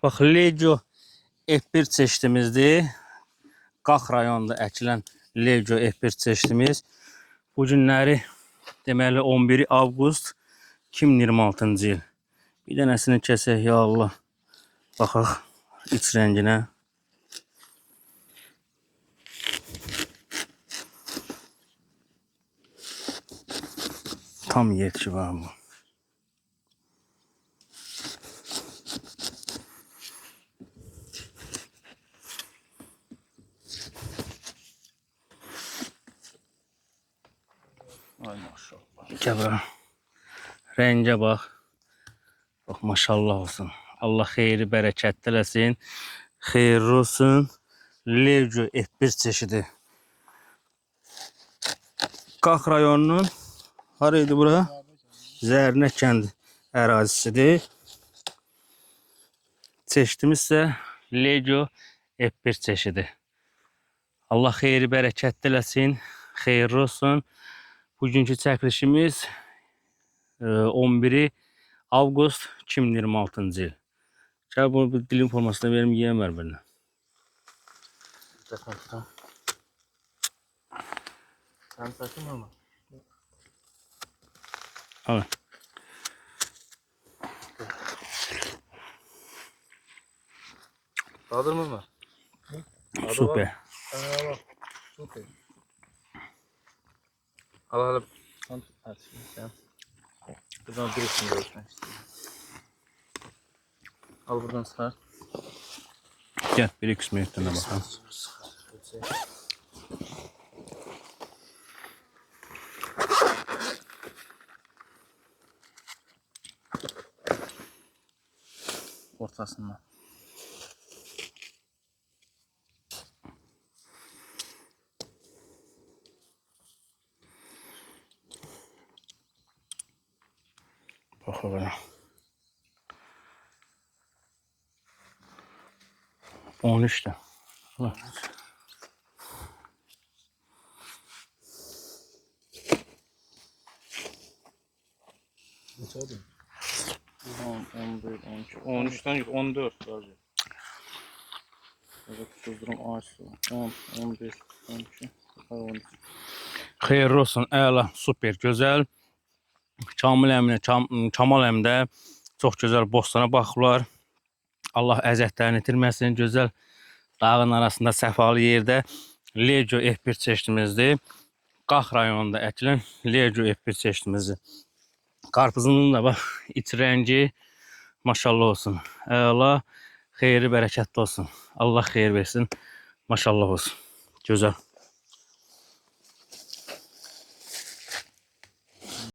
Bax, Legio F1 çeşidimizdir. Qax rayonunda əkilən Legio F1 çeşidimiz. Bu günləri deməli 11 avqust 2026-cı il. Bir dənəsini kəsək ya Allah. Baxaq iç rənginə. Tam yetki var bu. Ay maşallah. Gəbə. Rəngə bax. Bax maşallah olsun. Allah xeyri bərəkətli eləsin. Xeyirli olsun. Legio F1 çeşidi. Qax rayonunun haraydı bura? Zərnə kənd ərazisidir. Çeşidimiz isə Legio F1 çeşidi. Allah xeyri bərəkətli eləsin. Xeyirli olsun. Bugünkü çəkilişimiz 11 avqust 2026-cı il. Gəl bunu bir dilin formasına verim, yiyəmər birini. Sen sakın ama. Al. Kaldır mı? Süper. Al. Süper. Al. Hadi sen. Buradan birisini görüşmek istiyorum. Al buradan sıkar. Gel bir iki minutuna bakalım. Ortasından. Bakalım. 13'te. Al. Kaç oldu? 11, 12, 13'ten yok 14 sadece. Evet, sözlerim ağaçlı. 10, 11, 12, 13. Xeyirli olsun, əla, super, gözəl. Kamil əminə, Kamal əmdə çox gözəl bostana baxıblar. Allah əzətlərini itirməsin, gözəl dağın arasında səfalı yerdə Legio F1 çeşidimizdir. Qax rayonunda əkilən Legio F1 çeşidimizdir. Qarpızının da bax, iç rəngi maşallah olsun. Əla, xeyri bərəkətli olsun. Allah xeyir versin. Maşallah olsun. Gözəl.